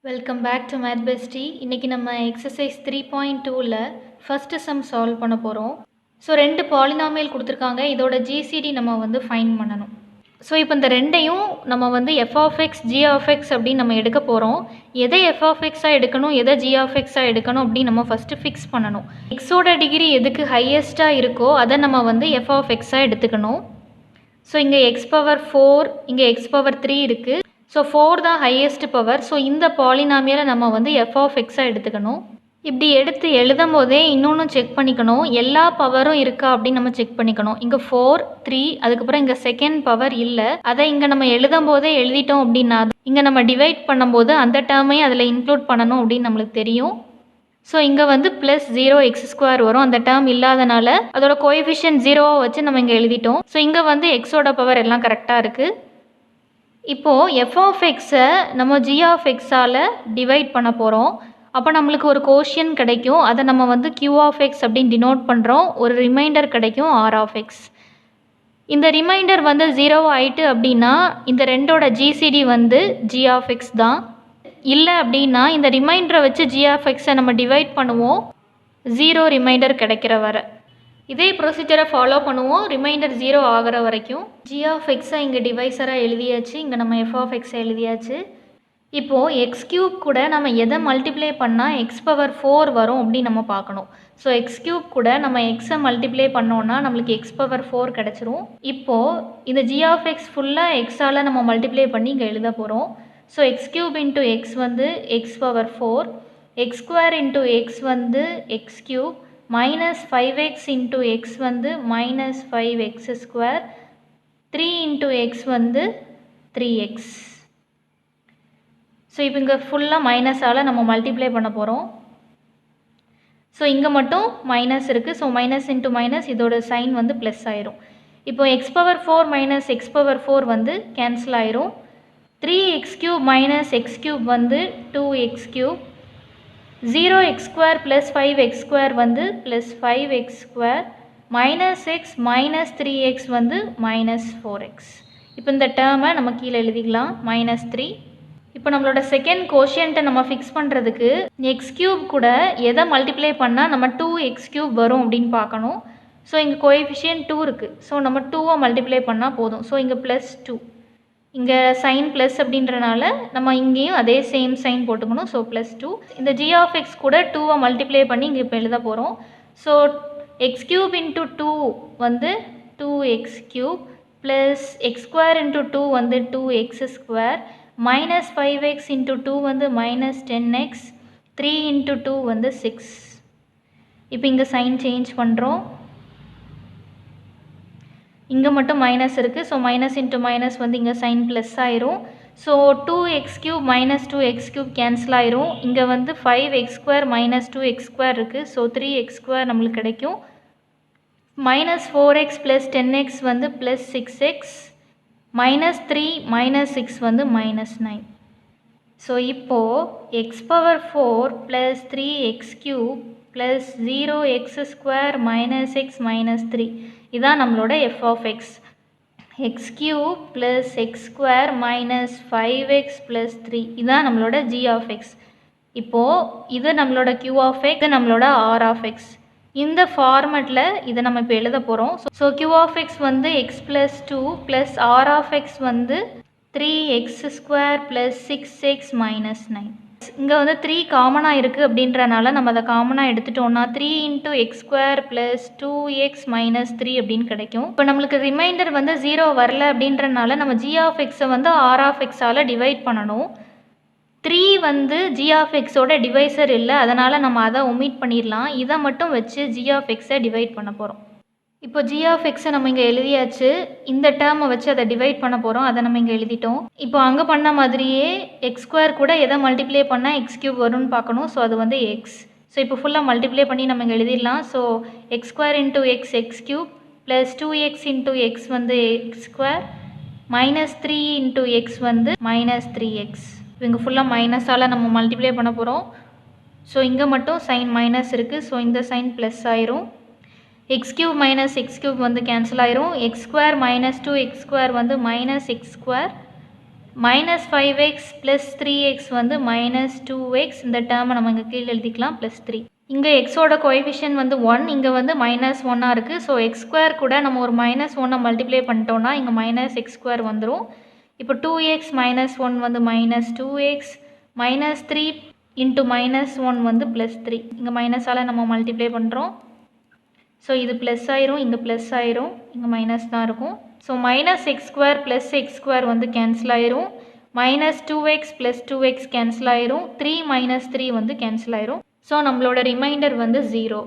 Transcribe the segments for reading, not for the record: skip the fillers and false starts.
Welcome back to math bestie. இன்றைக்கி நம்ம exercise 3.2ல் ஃபஸ்ட்டு சம் சால்வ் பண்ண போகிறோம். ஸோ 2 பாலினாமியல் கொடுத்துருக்காங்க. இதோட ஜிசிடி நம்ம வந்து ஃபைண்ட் பண்ணணும். ஸோ இப்போ இந்த ரெண்டையும் நம்ம வந்து எஃப்ஆஃப்எக்ஸ் ஜிஆஃப்எக்ஸ் அப்படின்னு நம்ம எடுக்க போகிறோம். எதை எஃப்ஆஃப்எக்ஸாக எடுக்கணும், எதை ஜிஆஃப்எக்ஸாக எடுக்கணும் அப்படின்னு நம்ம ஃபஸ்ட்டு ஃபிக்ஸ் பண்ணணும். எக்ஸோட டிகிரி எதுக்கு ஹையஸ்ட்டாக இருக்கோ அதை நம்ம வந்து எஃப்ஆஃப்எக்ஸாக எடுத்துக்கணும். ஸோ இங்கே எக்ஸ் பவர் 4, இங்கே எக்ஸ் பவர் 3 இருக்குது. ஸோ 4 தான் ஹையஸ்ட் பவர். ஸோ இந்த பாலினாமியலை நம்ம வந்து எஃப்ஆஃப்எக்ஸாக எடுத்துக்கணும். இப்படி எடுத்து எழுதும் போதே இன்னொன்று செக் பண்ணிக்கணும், எல்லா பவரும் இருக்கா அப்படின்னு நம்ம செக் பண்ணிக்கணும். இங்கே 4, 3, அதுக்கப்புறம் இங்கே செகண்ட் பவர் இல்லை. அதை இங்கே நம்ம எழுதும் போதே எழுதிட்டோம் அப்படின்னா இங்கே நம்ம டிவைட் பண்ணும்போது அந்த டேர்மையும் அதில் இன்க்ளூட் பண்ணணும் அப்படின்னு நம்மளுக்கு தெரியும். ஸோ இங்கே வந்து +0x² வரும். அந்த டேர்ம் இல்லாதனால அதோட கோஎஃபிஷியன்ட் 0 வச்சு நம்ம இங்கே எழுதிட்டோம். ஸோ இங்கே வந்து எக்ஸோட பவர் எல்லாம் கரெக்டாக இருக்குது. இப்போது எஃப்ஆஃப்எக்ஸை நம்ம ஜிஆஃப்எக்ஸால் டிவைட் பண்ண போகிறோம். அப்போ நம்மளுக்கு ஒரு கோஷியன் கிடைக்கும். அதை நம்ம வந்து கியூஆஃப்எக்ஸ் அப்படின்னு டினோட் பண்ணுறோம். ஒரு ரிமைண்டர் கிடைக்கும் ஆர்ஆஃப்எக்ஸ். இந்த ரிமைண்டர் வந்து 0 ஆயிட்டு அப்படின்னா இந்த ரெண்டோட ஜிசிடி வந்து ஜிஆஃப்எக்ஸ் தான். இல்லை அப்படின்னா இந்த ரிமைண்டரை வச்சு ஜிஆஃப்எக்ஸை நம்ம டிவைட் பண்ணுவோம் 0 ரிமைண்டர் கிடைக்கிற வரை. இதே ப்ரொசீஜரை ஃபாலோ பண்ணுவோம் ரிமைண்டர் 0 ஆகிற வரைக்கும். ஜிஆஃப்எக்ஸை இங்கே டிவைசராக எழுதியாச்சு, இங்கே நம்ம எஃப்ஆஃப்எக்ஸை எழுதியாச்சு. இப்போது x³ கூட நம்ம எதை மல்டிப்ளை பண்ணால் எக்ஸ் பவர் 4 வரும் அப்படின்னு நம்ம பார்க்கணும். ஸோ x³ கூட நம்ம எக்ஸை மல்டிப்ளை பண்ணோன்னா நம்மளுக்கு எக்ஸ் பவர் 4 கிடச்சிரும். இப்போது இந்த ஜிஆஃப்எக்ஸ் ஃபுல்லாக எக்ஸால் நம்ம மல்டிப்ளை பண்ணி இங்கே எழுத போகிறோம். ஸோ x³ இன்ட்டு எக்ஸ் வந்து X power 4, x² into x வந்து x³, -5x இன்ட்டு எக்ஸ் வந்து -5x², 3 இன்ட்டு எக்ஸ் வந்து 3x. ஸோ இப்போ இங்கே ஃபுல்லாக மைனஸால் நம்ம மல்டிப்ளை பண்ண போகிறோம். ஸோ இங்கே மட்டும் மைனஸ் இருக்குது. ஸோ மைனஸ் இன்ட்டு மைனஸ் இதோட சைன் வந்து ப்ளஸ் ஆயிரும். இப்போ X power 4 minus x power 4 வந்து கேன்சல் ஆயிரும். 3x³ மைனஸ் x³ வந்து 2x³, 0x² ப்ளஸ் 5x² வந்து plus 5x², -x minus 3x வந்து -4x. இப்போ இந்த டேர்மை நம்ம கீழே எழுதிக்கலாம் -3. இப்போ நம்மளோட செகண்ட் கோஷியன்ட்டை நம்ம ஃபிக்ஸ் பண்ணுறதுக்கு x³ கூட எதை மல்டிப்ளை பண்ணால் நம்ம 2x³ வரும் அப்படின்னு பார்க்கணும். ஸோ இங்கே கோஎஃபிஷியன்ட் 2 இருக்குது. ஸோ நம்ம 2வை மல்டிப்ளை பண்ணால் போதும். ஸோ இங்கே +2, இங்கே சைன் ப்ளஸ் அப்படின்றனால நம்ம இங்கேயும் அதே சேம் சைன் போட்டுக்கணும். ஸோ +2. இந்த ஜிஆஃப்எக்ஸ் கூட 2வை மல்டிப்ளை பண்ணி இங்கே இப்போ எழுத போகிறோம். ஸோ x³ இன்ட்டு 2 வந்து 2x³ ப்ளஸ் x² இன்ட்டு 2 வந்து 2x², -5x இன்ட்டு 2 வந்து -10x, 3 இன்ட்டு 2 வந்து 6. இப்போ இங்கே சைன் சேஞ்ச் பண்ணுறோம். இங்கே மட்டும் மைனஸ் இருக்குது. ஸோ மைனஸ் இன்ட்டு மைனஸ் வந்து இங்கே சைன் ப்ளஸ் ஆயிரும். ஸோ 2x³ -2x³ கேன்சல் ஆயிரும். இங்கே வந்து 5x² -2x² இருக்குது. ஸோ 3x² நம்மளுக்கு கிடைக்கும். -4x ப்ளஸ் 10x வந்து ப்ளஸ் 6x, -3 -6 வந்து -9. ஸோ இப்போது x power 4 plus 3x³ plus 0x² -x -3 இதான் நம்மளோட f of x. x³ plus x² -5x plus 3 இதான் நம்மளோட ஜிஆஃப்எக்ஸ். இப்போது இது நம்மளோட கியூஆஃப்எக்ஸ், இது நம்மளோட ஆர்ஆஃப்எக்ஸ். இந்த ஃபார்மெட்டில் இதை நம்ம இப்போ எழுத போகிறோம். ஸோ கியூஆஃப்எக்ஸ் வந்து எக்ஸ் ப்ளஸ் 2 ப்ளஸ் ஆர்ஆஃப்எக்ஸ் வந்து 3x² ப்ளஸ் 6x -9. இங்கே வந்து 3 காமனாக இருக்குது அப்படின்றனால நம்ம அதை காமனாக எடுத்துட்டோம்னா 3 இன்ட்டு x² ப்ளஸ் 2x -3 அப்படின்னு கிடைக்கும். இப்போ நம்மளுக்கு ரிமைண்டர் வந்து 0 வரல அப்படின்றனால நம்ம ஜிஆஃப்எக்ஸை வந்து ஆர்ஆஃப்எக்ஸால் டிவைட் பண்ணணும். 3 வந்து ஜிஆஃப்எக்ஸோட டிவைசர் இல்லை, அதனால் நம்ம அதை ஒமிட் பண்ணிடலாம். இதை மட்டும் வச்சு ஜிஆஃப்எக்ஸை டிவைட் பண்ண போகிறோம். இப்போ ஜிஆஃப்எக்ஸை நம்ம இங்கே எழுதியாச்சு. இந்த டேர்மை வச்சு அதை டிவைட் பண்ண போகிறோம். அதை நம்ம இங்கே எழுதிட்டோம். இப்போ அங்கே பண்ண மாதிரியே x² கூட எதை மல்டிப்ளை பண்ணால் x³ வரும்னு பார்க்கணும். ஸோ அது வந்து x. ஸோ இப்போ ஃபுல்லாக மல்டிப்ளை பண்ணி நம்ம இங்கே எழுதிடலாம். So x² into X x³ plus 2x into x வந்து x², -3 இன்ட்டு எக்ஸ் வந்து -3x. இங்கே ஃபுல்லாக மைனஸால் நம்ம மல்டிப்ளை பண்ண போகிறோம். ஸோ இங்கே மட்டும் சைன் மைனஸ் இருக்குது. ஸோ இந்த சைன் ப்ளஸ் ஆயிரும். x³ -x³ வந்து கேன்சல் ஆயிரும். x² -2x² வந்து -x², minus 5x plus 3x வந்து minus 2x. இந்த டேர்மை நம்ம இங்கே கீழே எழுதிக்கலாம் ப்ளஸ் 3. இங்கே எக்ஸோட கோஎஃபிஷியன்ட் வந்து 1, இங்கே வந்து மைனஸ் 1 இருக்குது. ஸோ எக்ஸ் ஸ்கொயர் கூட நம்ம ஒரு மைனஸ் 1 மல்டிப்ளை பண்ணிட்டோம்னா இங்கே மைனஸ் எக்ஸ் ஸ்கொயர் வந்துடும். இப்போ 2x minus 1 வந்து minus 2x, minus 3 into minus 1 வந்து plus 3. இங்கே மைனஸால் நம்ம மல்டிப்ளை பண்ணுறோம். ஸோ இது ப்ளஸ் ஆயிரும், இங்கே ப்ளஸ் ஆயிரும், இங்கே மைனஸ் தான் இருக்கும். So minus x square plus x square வந்து கேன்சல் ஆயிரும். Minus 2x plus 2x cancel ஆயிரும். 3 மைனஸ் 3 வந்து கேன்சல் ஆயிரும். ஸோ நம்மளோட ரிமைண்டர் வந்து 0.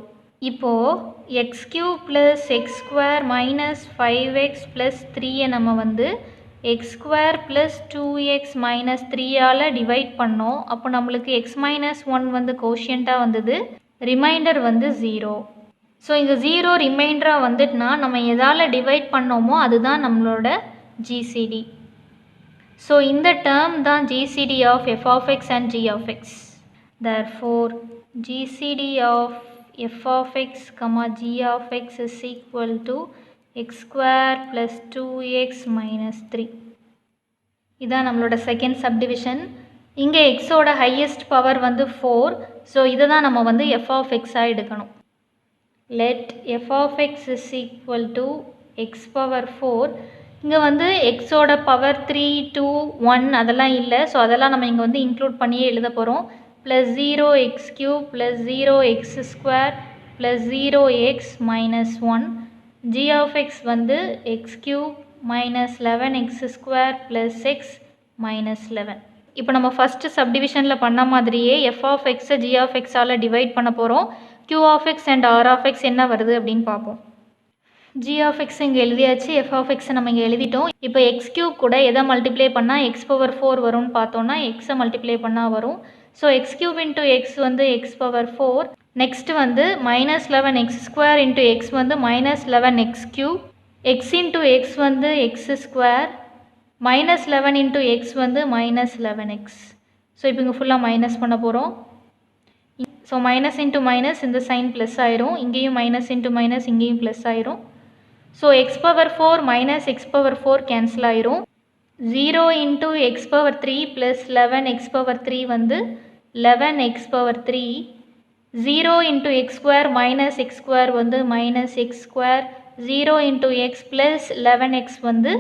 இப்போது x cube plus x square minus 5x plus 3யை நம்ம வந்து x square plus 2x minus 3ஆல் டிவைட் பண்ணோம். அப்போ நம்மளுக்கு எக்ஸ் மைனஸ் 1 வந்து கோஷியண்ட்டாக வந்தது. ரிமைண்டர் வந்து 0. ஸோ இங்கே 0 ரிமைண்டராக வந்துட்டுனா நம்ம எதால் டிவைட் பண்ணோமோ அதுதான் நம்மளோட ஜிசிடி. ஸோ இந்த டேர்ம் தான் GCD of f of x and g of x. Therefore GCD of f of x g of x is equal to x square plus 2x minus 3. இதான் நம்மளோட செகண்ட் சப்டிவிஷன். இங்கே எக்ஸோட highest power வந்து 4. So இதை தான் நம்ம வந்து F of எக்ஸாக எடுக்கணும். let f of x is equal to x power 4. இங்கே வந்து எக்ஸோட பவர் 3, 2, 1 அதெல்லாம் இல்லை. ஸோ அதெல்லாம் நம்ம இங்கே வந்து இன்க்ளூட் பண்ணியே எழுத போகிறோம். Plus 0x cube plus 0x square plus 0x minus 1. g of x வந்து x cube minus 11x square plus x minus 11. இப்போ நம்ம ஃபஸ்ட்டு சப்டிவிஷனில் பண்ண மாதிரியே எஃப் ஆஃப் எக்ஸை ஜி ஆஃப் எக்ஸால் டிவைட் பண்ண போகிறோம். q of x and r of x என்ன வருது அப்படின்னு பார்ப்போம். g of x இங்கே எழுதியாச்சு, f of x நம்ம இங்கே எழுதிட்டோம். இப்போ x கியூப் கூட எதை மல்டிப்ளை பண்ணால் x பவர் 4 வரும்னு பார்த்தோன்னா எக்ஸை மல்டிப்ளை பண்ணால் வரும். So x cube into x வந்து x பவர் 4. நெக்ஸ்ட் வந்து minus 11x square into x வந்து minus 11x cube. X into x வந்து x square. Minus 11 into x வந்து மைனஸ் 11x. ஸோ இப்போ இங்கே ஃபுல்லாக மைனஸ் பண்ண போகிறோம். ஸோ மைனஸ் இன்ட்டு மைனஸ் இந்த சைன் ப்ளஸ் ஆயிரும், இங்கேயும் மைனஸ் இன்ட்டு மைனஸ் இங்கேயும் ப்ளஸ் ஆயிரும். So x power 4 minus x power 4 cancel ஆயிரும். 0 into x power 3 plus 11 x power 3 வந்து 11 x power 3. 0 into x square minus x square வந்து minus x square. 0 into x plus 11x வந்து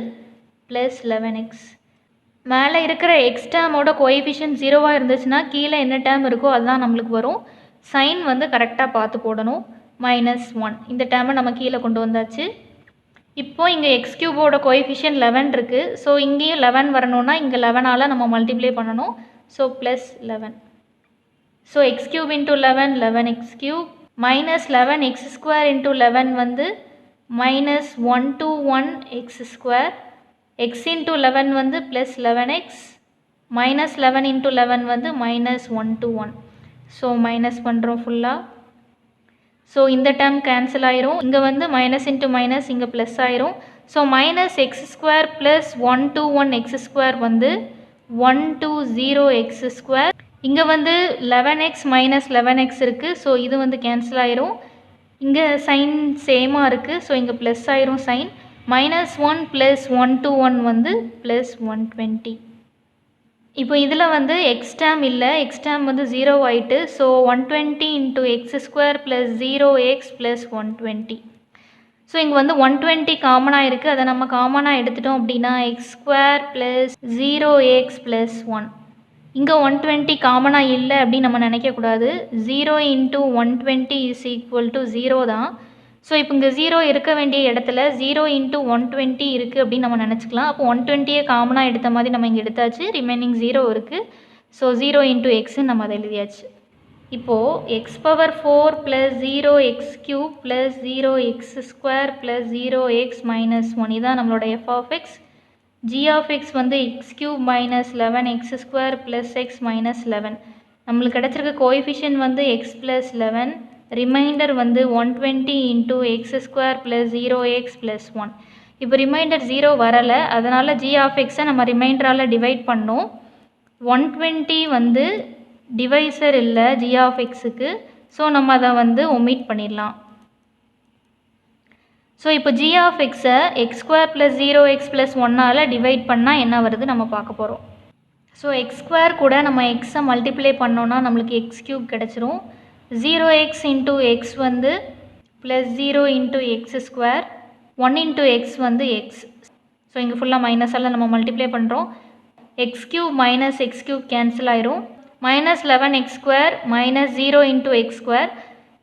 plus 11x. மேலே இருக்கிற X டேர்மோட coefficient 0வாக இருந்துச்சுன்னா கீழே என்ன term இருக்கோ அதுதான் நம்மளுக்கு வரும். சைன் வந்து கரெக்டாக பார்த்து போடணும். மைனஸ் 1 இந்த டேர்மை நம்ம கீழே கொண்டு வந்தாச்சு. இப்போது இங்கே எக்ஸ் கியூபோட கோஎஃபிஷியன்ட் 11 இருக்குது. ஸோ இங்கேயும் 11 வரணும்னா இங்கே 11ஆல் நம்ம மல்டிப்ளை பண்ணணும். So plus 11. So x cube into 11 11x cube minus 11x square into 11 வந்து minus 1 to 1 X square. X into 11 வந்து ப்ளஸ் 11x. மைனஸ் 11 இன்ட்டு 11 வந்து மைனஸ் 1 to 1. ஸோ மைனஸ் பண்ணுறோம் ஃபுல்லாக. ஸோ இந்த டேர்ம் கேன்சல் ஆயிரும். இங்கே வந்து மைனஸ் இன்ட்டு மைனஸ் இங்கே ப்ளஸ் ஆயிரும். So minus x square plus 1 to 1 X square வந்து 1 to 0 எக்ஸ் ஸ்கொயர். இங்கே வந்து 11x மைனஸ் 11x இருக்குது. ஸோ இது வந்து கேன்சல் ஆயிரும். இங்கே சைன் சேமாக இருக்குது. ஸோ இங்கே ப்ளஸ் ஆயிரும் சைன். மைனஸ் 1 ப்ளஸ் 1 to 1 வந்து ப்ளஸ் 120. இப்போ இதில் வந்து எக்ஸ் டேர்ம் இல்லை, எக்ஸ் டேர்ம் வந்து 0 ஆயிட்டு. So 120 into x square plus 0x plus 120. So இங்கே வந்து 120 காமனாக இருக்குது. அதை நம்ம காமனாக எடுத்துட்டோம் அப்படின்னா X square plus 0x plus 1. இங்கே 120 காமனாக இல்லை அப்படின்னு நம்ம நினைக்கக்கூடாது. 0 இன்ட்டு 120 இஸ் ஈக்குவல் டு 0 தான். ஸோ இப்போ இங்கே 0 இருக்க வேண்டிய இடத்துல 0 இன்ட்டு 120 இருக்குது அப்படின்னு நம்ம நினச்சிக்கலாம். அப்போ 120யை காமனாக எடுத்த மாதிரி நம்ம இங்கே எடுத்தாச்சு. ரிமைனிங் 0 இருக்குது. ஸோ 0 இன்ட்டு எக்ஸுன்னு நம்ம அதை எழுதியாச்சு. இப்போது x power 4 plus 0x cube plus 0x square plus 0x minus 1 இதான் நம்மளோட f of x. G of x வந்து x cube minus 11x square plus x minus 11. நம்மளுக்கு கிடச்சிருக்க கோஎஃபிஷியன்ட் வந்து எக்ஸ் ப்ளஸ் 11. ரிமைண்டர் வந்து 120 into x square plus 0x plus 1. இப்போ reminder 0 வரலை, அதனால் ஜி ஆஃப் எக்ஸை நம்ம ரிமைண்டரால் டிவைட் பண்ணோம். 120 வந்து டிவைசர் இல்லை ஜி ஆஃப் எக்ஸுக்கு. ஸோ நம்ம அதை வந்து ஒமிட் பண்ணிடலாம். ஸோ இப்போ g ஆஃப் எக்ஸை x square plus 0x plus 1ஆல் டிவைட் பண்ணால் என்ன வருது நம்ம பார்க்க போகிறோம். ஸோ எக்ஸ் ஸ்கொயர் கூட நம்ம எக்ஸை மல்டிப்ளை பண்ணோன்னா நம்மளுக்கு எக்ஸ் க்யூப் கிடச்சிரும். 0x இன்ட்டு எக்ஸ் வந்து plus 0 into x square 1 into x வந்து எக்ஸ். ஸோ இங்கே ஃபுல்லாக மைனஸால் நம்ம மல்டிப்ளை பண்ணுறோம். X cube minus x cube cancel ஆயிரும். Minus 11x square minus 0 into x square.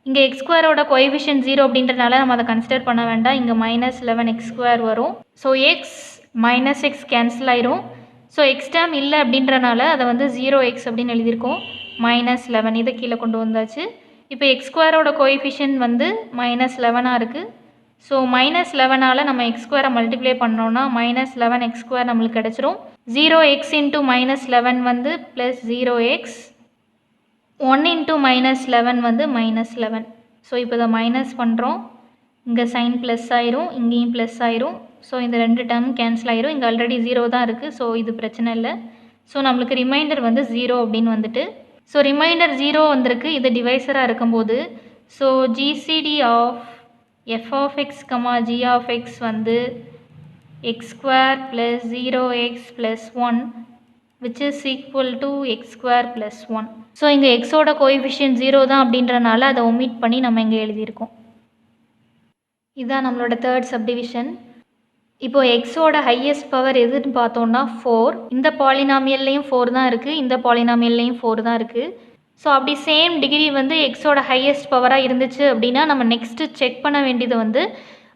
இங்கே எக்ஸ் ஸ்கொயரோட கோஎஃபிஷியன்ட் 0 அப்படின்றனால நம்ம அதை கன்சிடர் பண்ண வேண்டாம். இங்கே மைனஸ் 11x ஸ்கொயர் வரும். So x minus x cancel ஆயிரும். ஸோ எக்ஸ் டேம் இல்லை அப்படின்றனால அதை வந்து 0x அப்படின்னு எழுதியிருக்கோம். மைனஸ் 11 இதை கீழே கொண்டு வந்தாச்சு. இப்போ எக்ஸ் ஸ்கொயரோட கோஎஃபிஷியன்ட் வந்து மைனஸ் 11ஆக இருக்குது. ஸோ மைனஸ் 11ஆல் நம்ம எக்ஸ் ஸ்கொயரை மல்டிப்ளை பண்ணோன்னா மைனஸ் 11x ஸ்கொயர் நம்மளுக்கு கிடச்சிரும். 0x இன்ட்டு மைனஸ் 11 வந்து ப்ளஸ் 0x. 1 இன்ட்டு மைனஸ் 11 வந்து மைனஸ் 11. ஸோ இப்போ இதை மைனஸ் பண்ணுறோம். இங்கே சைன் ப்ளஸ் ஆயிரும், இங்கேயும் ப்ளஸ் ஆயிரும். ஸோ இந்த ரெண்டு டேர்ம் கேன்சல் ஆயிரும். இங்கே ஆல்ரெடி 0 தான் இருக்குது. ஸோ இது பிரச்சனை இல்லை. ஸோ நம்மளுக்கு ரிமைண்டர் வந்து 0 அப்படின்னு வந்துட்டு. ஸோ ரிமைண்டர் 0 வந்திருக்கு. இது டிவைசராக இருக்கும்போது so GCD of f of x comma g of x வந்து x square plus 0x plus 1 which is equal to x square plus 1. So இங்கே எக்ஸோட கோஎஃபிஷியன்ட் 0 தான் அப்படின்றனால அதை ஒமிட் பண்ணி நம்ம இங்கே எழுதியிருக்கோம். இதுதான் நம்மளோட தேர்ட் சப்டிவிஷன். இப்போ எக்ஸோட ஹையஸ்ட் பவர் எதுன்னு பார்த்தோம்னா 4. இந்த பாலினாமியல்லையும் 4 தான் இருக்குது, இந்த பாலினாமியல்லையும் 4 தான் இருக்குது. ஸோ அப்படி சேம் டிகிரி வந்து எக்ஸோட ஹையஸ்ட் பவராக இருந்துச்சு அப்படின்னா நம்ம நெக்ஸ்ட்டு செக் பண்ண வேண்டியது வந்து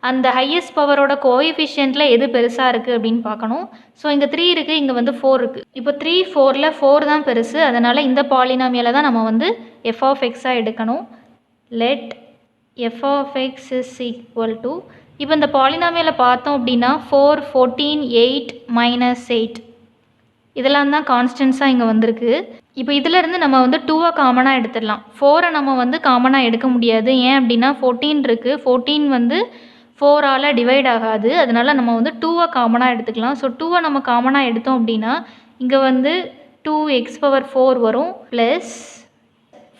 அந்த ஹையஸ்ட் பவரோட கோஎஃபிஷியன்ட்டில் எது பெருசாக இருக்குது அப்படின்னு பார்க்கணும். ஸோ இங்கே 3 இருக்குது, இங்கே வந்து 4 இருக்குது. இப்போ 3 4ல் 4 தான் பெருசு. அதனால் இந்த பாலினாமியலை தான் நம்ம வந்து எஃப் ஆஃப் எக்ஸாக எடுக்கணும். Let f of x is equal to, இப்போ இந்த பாலினாமியலை பார்த்தோம் அப்படின்னா 4 14 8 மைனஸ் 8 இதெல்லாம் தான் கான்ஸ்டன்ஸாக இங்கே வந்திருக்கு. இப்போ இதிலேருந்து நம்ம வந்து 2 காமனாக எடுத்துடலாம். 4 நம்ம வந்து காமனாக எடுக்க முடியாது. ஏன் அப்படின்னா 14 இருக்குது. 14 வந்து 4ஆல் டிவைட் ஆகாது. அதனால் நம்ம வந்து 2 காமனாக எடுத்துக்கலாம். ஸோ 2 நம்ம காமனாக எடுத்தோம் அப்படின்னா இங்கே வந்து 2x⁴ வரும் ப்ளஸ்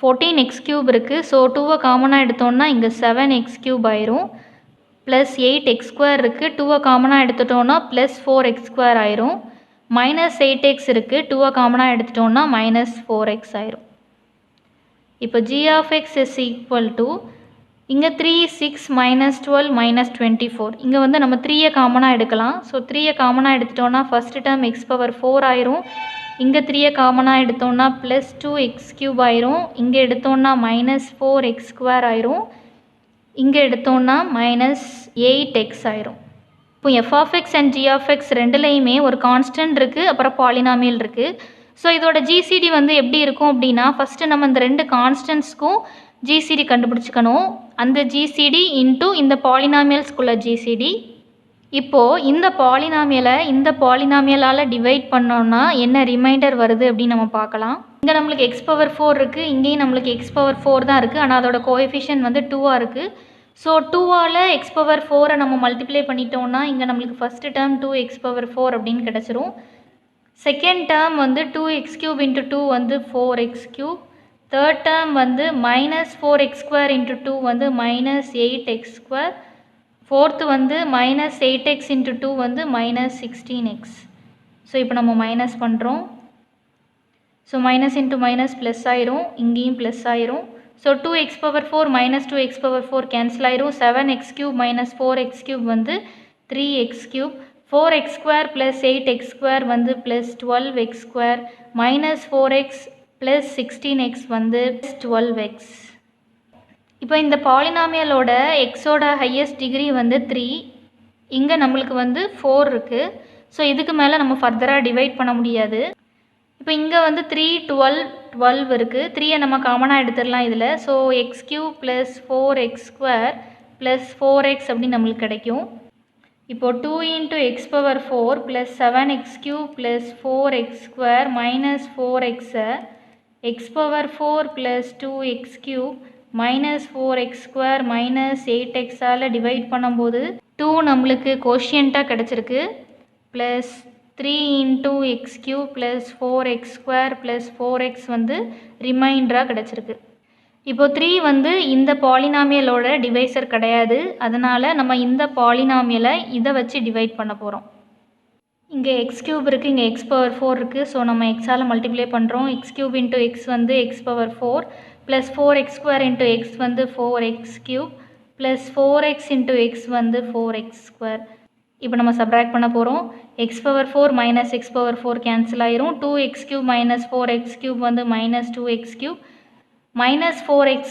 14x க்யூப் இருக்குது. ஸோ 2 காமனாக எடுத்தோம்னா இங்கே 7x³ ஆயிரும். ப்ளஸ் 8x ஸ்கொயர் இருக்குது. 2 காமனாக எடுத்துட்டோன்னா ப்ளஸ் 4x² ஆயிரும். மைனஸ் 8x இருக்குது. 2 காமனாக எடுத்துட்டோன்னா மைனஸ் 4x ஆயிரும். இப்போ g of x is equal to, இங்கே 3 6 மைனஸ் 12 மைனஸ் 24. இங்கே வந்து நம்ம 3 காமனாக எடுக்கலாம். ஸோ 3 காமனாக எடுத்துட்டோன்னா ஃபஸ்ட்டு டேர்ம் x⁴ ஆயிரும். இங்கே 3 காமனாக எடுத்தோன்னா ப்ளஸ் 2x³ ஆயிரும். இங்கே எடுத்தோன்னா மைனஸ் 4x² ஆயிரும். இங்கே எடுத்தோன்னா மைனஸ் 8x ஆயிரும். இப்போ f of x and g of x ரெண்டுலேயுமே ஒரு கான்ஸ்டன்ட் இருக்குது, அப்புறம் பாலினாமியல் இருக்குது. ஸோ இதோட ஜிசிடி வந்து எப்படி இருக்கும் அப்படின்னா ஃபஸ்ட்டு நம்ம இந்த ரெண்டு கான்ஸ்டன்ட்ஸ்க்கும் ஜிசிடி கண்டுபிடிச்சிக்கணும். அந்த ஜிசிடி இன்ட்டு இந்த பாலினாமியல்ஸ்குள்ள ஜிசிடி. இப்போது இந்த பாலினாமியலால் டிவைட் பண்ணோன்னா என்ன ரிமைண்டர் வருது அப்படின்னு நம்ம பார்க்கலாம். இங்கே நம்மளுக்கு x⁴ இருக்குது, இங்கேயும் நம்மளுக்கு x⁴ தான் இருக்குது. ஆனால் அதோட கோஎஃபிஷியன்ட் வந்து 2ஆக இருக்குது. ஸோ 2ஆல் x⁴ நம்ம மல்டிப்ளை பண்ணிட்டோம்னா இங்கே நம்மளுக்கு ஃபஸ்ட்டு டேர்ம் 2x⁴ அப்படின்னு கிடச்சிரும். செகண்ட் டேர்ம் வந்து 2x³ இன்ட்டு 2 வந்து 4x³. தேர்ட் டேர்ம் வந்து மைனஸ் 4x² இன்ட்டு 2 வந்து மைனஸ் 8x². ஃபோர்த்து வந்து மைனஸ் 8x இன்ட்டு 2 வந்து மைனஸ் 16x. ஸோ இப்போ நம்ம மைனஸ் பண்ணுறோம். So minus into minus plus ஆயிரும், இங்கேயும் ப்ளஸ் ஆயிரும். So 2x⁴ minus 2x⁴ cancel ஆயிரும். 7x³ மைனஸ் 4x³ வந்து 3x³. 4x² ப்ளஸ் 8x² வந்து plus 12x² minus 4x plus 16x வந்து 12x. இப்போ இந்த பாலினாமியலோட எக்ஸோட ஹையஸ்ட் டிகிரி வந்து 3. இங்கே நம்மளுக்கு வந்து 4 இருக்குது. ஸோ இதுக்கு மேலே நம்ம ஃபர்தராக டிவைட் பண்ண முடியாது. இப்போ இங்கே வந்து 3 12 இருக்குது. 3 நம்ம காமனாக எடுத்துடலாம் இதில். So x³ plus 4x² plus 4x அப்படின்னு நம்மளுக்கு கிடைக்கும். இப்போது 2 into x⁴ plus 7x³ plus 4x² minus 4x x⁴ plus 2x³ minus 4x² minus 8xஆல் டிவைட் பண்ணும்போது 2 நம்மளுக்கு கோஷியண்ட்டாக கிடச்சிருக்கு. Plus 3 into x³ plus 4x² plus 4x வந்து ரிமைண்டராக கிடச்சிருக்கு. இப்போ 3 வந்து இந்த பாலினாமியலோட டிவைசர் கிடையாது. அதனால் நம்ம இந்த பாலினாமியலை இதை வச்சு டிவைட் பண்ண போகிறோம். இங்கே எக்ஸ் கியூப் இருக்குது, இங்கே எக்ஸ் பவர் 4 இருக்குது. ஸோ நம்ம எக்ஸால் மல்டிப்ளை பண்ணுறோம். எக்ஸ் கியூப் இன்ட்டு எக்ஸ் வந்து X power 4 plus 4x square into x வந்து 4x cube plus 4x into x வந்து 4x ஸ்கொயர். இப்போ நம்ம சப்ராக்ட் பண்ண போகிறோம். X power 4 minus x power 4 cancel ஆயிரும். 2x cube minus 4x cube வந்து minus 2x cube minus 4x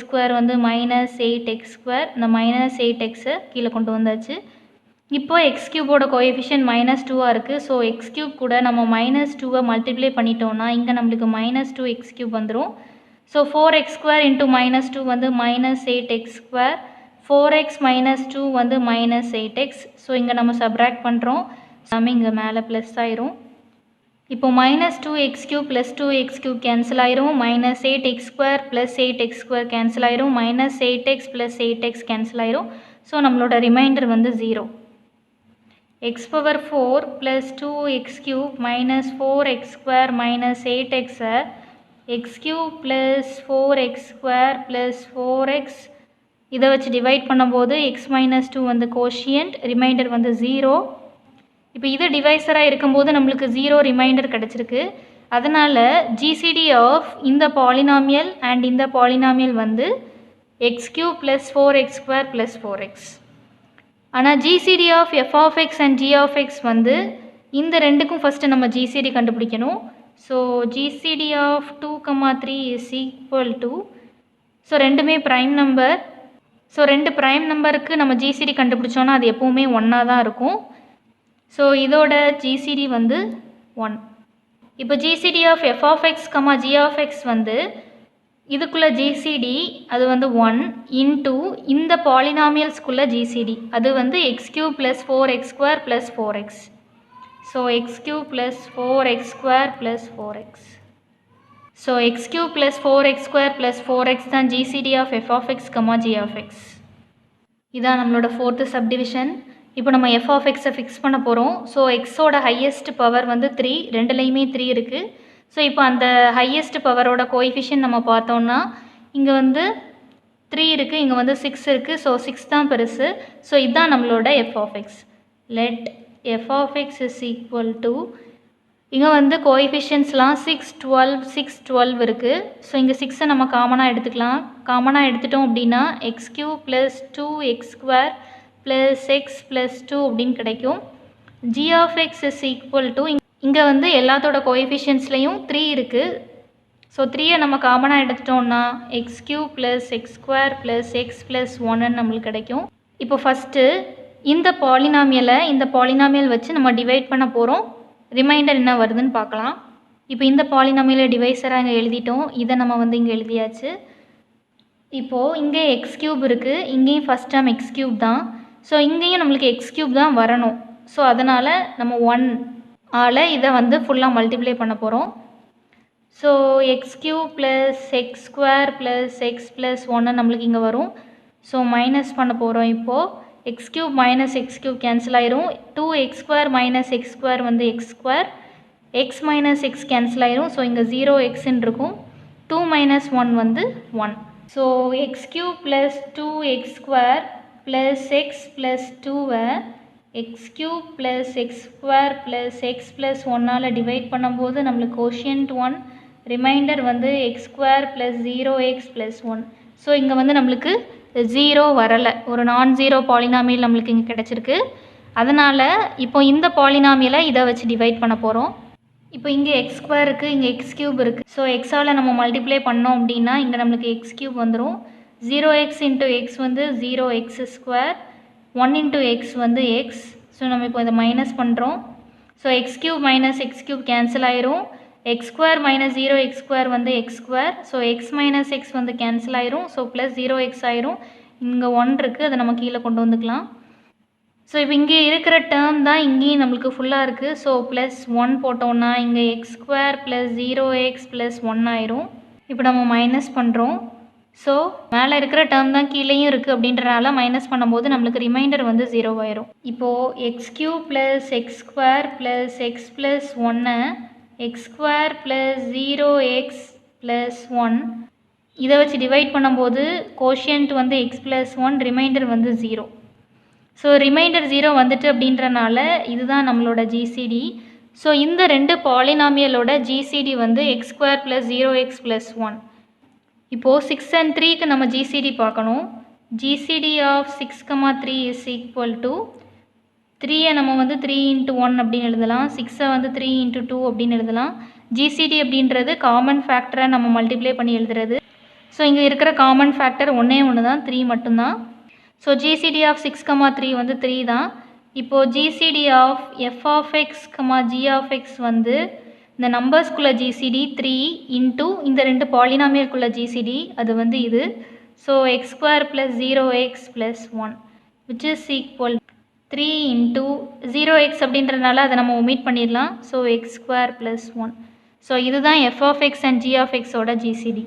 square வந்து minus 8x square. இந்த மைனஸ் 8xை கீழே கொண்டு வந்தாச்சு. இப்போ எக்ஸ் கியூபோட கோஎஃபிஷியன்ட் மைனஸ் 2ஆக இருக்குது. ஸோ எக்ஸ் கியூப் கூட நம்ம மைனஸ் 2வை மல்டிப்ளை பண்ணிட்டோம்னா இங்கே நம்மளுக்கு மைனஸ் 2x கியூப் வந்துடும். So 4x square into minus 2 வந்து minus 8x square. 4x minus 2 வந்து மைனஸ் 8x. ஸோ இங்கே நம்ம சப்ராக்ட் பண்ணுறோம். எல்லாமே இங்கே மேலே ப்ளஸ் ஆயிரும். இப்போ minus 2x cube plus 2x cube cancel ஆயிரும். Minus 8x square plus 8x square cancel ஆயிரும். Minus 8x plus 8x cancel ஆயிரும். ஸோ நம்மளோட ரிமைண்டர் வந்து 0. X power 4 plus 2x cube minus 4x square minus 8xை x cube plus 4x square plus 4x இதை வச்சு divide பண்ணும்போது X minus 2 வந்து quotient, reminder வந்து 0. இப்போ இது டிவைசராக இருக்கும்போது நம்மளுக்கு 0 ரிமைண்டர் கிடச்சிருக்கு. அதனால் ஜிசிடி ஆஃப் இந்த பாலினாமியல் அண்ட் இந்த பாலினாமியல் வந்து x cube plus 4x square plus 4x. ஆனால் GCD of f of x and g of x வந்து இந்த ரெண்டுக்கும் ஃபஸ்ட்டு நம்ம ஜிசிடி கண்டுபிடிக்கணும். So GCD of 2, 3 is equal to, so ரெண்டுமே ப்ரைம் நம்பர். ஸோ ரெண்டு ப்ரைம் நம்பருக்கு நம்ம ஜிசிடி கண்டுபிடிச்சோன்னா அது எப்போவுமே ஒன்னாக தான் இருக்கும். ஸோ இதோட ஜிசிடி வந்து 1. இப்போ GCD of f of x g of x வந்து இதுக்குள்ளே ஜிசிடி அது வந்து 1 இன்டூ இந்த பாலினாமியல்ஸ்குள்ளே ஜிசிடி அது வந்து x cube plus 4x square plus 4x. So x cube plus 4x square plus 4x. So x cube plus 4x square plus 4x தான் GCD of f of x g of x. இதான் நம்மளோட 4th subdivision. இப்போ நம்ம F of எக்ஸை fix பண்ண போகிறோம். So எக்ஸோட highest power வந்து 3, ரெண்டுலேயுமே 3 இருக்குது. ஸோ இப்போ அந்த ஹையஸ்ட் பவரோட கோஎஃபிஷியன்ட் நம்ம பார்த்தோம்னா இங்கே வந்து 3 இருக்குது, இங்கே வந்து 6 இருக்குது. ஸோ 6 தான் பெருசு. ஸோ இதுதான் நம்மளோட f of x. Let f of x is equal to, இங்கே வந்து கோஎஃபிஷியன்ட்ஸ்லாம் 6, 12 இருக்குது. ஸோ இங்கே 6ஐ நம்ம காமனாக எடுத்துக்கலாம். காமனாக எடுத்துட்டோம் அப்படின்னா x cube plus 2x square plus x plus 2 அப்படின்னு கிடைக்கும். G of x is equal to, இங்கே வந்து எல்லாத்தோட கோஎஃபிஷியன்ட்ஸ்லேயும் 3 இருக்குது. ஸோ 3ஐ நம்ம காமனாக எடுத்துட்டோம்னா x cube plus x square plus x plus 1ன்னு நம்மளுக்கு கிடைக்கும். இப்போ ஃபஸ்ட்டு இந்த பாலினாமியல் வச்சு நம்ம டிவைட் பண்ண போகிறோம். ரிமைண்டர் என்ன வருதுன்னு பார்க்கலாம். இப்போ இந்த பாலினாமியலை டிவைஸராக இங்கே எழுதிட்டோம். இதை நம்ம வந்து இங்கே எழுதியாச்சு. இப்போது இங்கே எக்ஸ் கியூப் இருக்குது, இங்கேயும் ஃபஸ்ட் டேர்ம் எக்ஸ் கியூப் தான். ஸோ இங்கேயும் நம்மளுக்கு எக்ஸ் கியூப் தான் வரணும். ஸோ அதனால் நம்ம 1 இதை வந்து ஃபுல்லாக மல்டிப்ளை பண்ண போகிறோம். So x cube plus x square plus x plus 1 நம்மளுக்கு இங்கே வரும். ஸோ மைனஸ் பண்ண போகிறோம். இப்போது x cube minus x cube cancel ஆயிரும். 2x square minus x square வந்து x square, x minus x cancel ஆயிரும். ஸோ இங்கே 0xன்னு இருக்கும். 2 மைனஸ் 1 வந்து 1. So x cube plus 2x square plus x plus 2வை x cube plus x square plus x plus 1ஆல் divide பண்ணும்போது நம்மளுக்கு கோஷியன்ட் 1, ரிமைண்டர் வந்து x square plus 0x plus 1. So இங்கே வந்து நம்மளுக்கு 0 வரலை, ஒரு நான் ஜீரோ பாலினாமியல் நம்மளுக்கு இங்கே கிடச்சிருக்கு. அதனால் இப்போ இந்த பாலினாமியலை இதை வச்சு டிவைட் பண்ண போகிறோம். இப்போ இங்கே எக்ஸ் ஸ்கொயர் இருக்குது, இங்கே எக்ஸ் கியூப் இருக்குது. ஸோ எக்ஸால் நம்ம மல்டிப்ளை பண்ணோம் அப்படின்னா இங்கே நம்மளுக்கு எக்ஸ் கியூப் வந்துடும். 0x இன்ட்டு எக்ஸ் வந்து 0x ஸ்கொயர், 1 இன்ட்டு எக்ஸ் வந்து எக்ஸ். ஸோ நம்ம இப்போ இதை மைனஸ் பண்ணுறோம். So x cube minus x cube cancel ஆயிரும். X square minus 0x square வந்து x square. So x minus x வந்து கேன்சல் ஆயிரும். ஸோ ப்ளஸ் 0x ஆயிரும். இங்கே 1 இருக்குது, அதை நம்ம கீழே கொண்டு வந்துக்கலாம். ஸோ இப்போ இங்கே இருக்கிற டேர்ம் தான் இங்கேயும் நம்மளுக்கு ஃபுல்லாக இருக்குது. ஸோ ப்ளஸ் 1 போட்டோம்னா இங்கே X square plus 0x plus 1 ஆயிரும். இப்போ நம்ம மைனஸ் பண்ணுறோம். ஸோ மேலே இருக்கிற டேர்ம் தான் கீழேயும் இருக்குது அப்படின்றனால மைனஸ் பண்ணும்போது நம்மளுக்கு ரிமைண்டர் வந்து 0 ஆயிரும். இப்போது x cube plus x square plus x plus 1 X square plus 0x plus 1 இதை வச்சு டிவைட் பண்ணும்போது கோஷியன்ட் வந்து எக்ஸ் ப்ளஸ் 1, ரிமைண்டர் வந்து 0. ஸோ ரிமைண்டர் 0 வந்துட்டு அப்படின்றனால இதுதான் நம்மளோட ஜிசிடி. ஸோ இந்த ரெண்டு பாலினாமியலோட ஜிசிடி வந்து x square plus 0x plus 1. இப்போது 6 and 3க்கு நம்ம ஜிசிடி பார்க்கணும். GCD of 6, 3 is equal to 3யை நம்ம வந்து 3 into 1 அப்படின்னு எழுதலாம். 6ஐ வந்து 3 into 2 அப்படின்னு எழுதலாம். ஜிசிடி அப்படின்றது காமன் ஃபேக்டரை நம்ம மல்டிப்ளை பண்ணி எழுதுறது. ஸோ இங்கே இருக்கிற காமன் ஃபேக்டர் ஒன்றே ஒன்று தான், 3 மட்டும்தான். ஸோ ஜிசிடி ஆஃப் 6, 3 வந்து 3 தான். இப்போது GCD of f of x g of x வந்து இந்த நம்பர்ஸ்குள்ள ஜிசிடி 3 இன்ட்டு இந்த ரெண்டு பாலினாமியலுக்குள்ள ஜிசிடி அது வந்து இது. So x square plus 0x plus 1 which is equal 3 into 0x அப்படின்றனால அதை நம்ம ஒமிட் பண்ணிடலாம். So x square plus 1. So இதுதான் f of x and g of எக்ஸோட ஜிசிடி.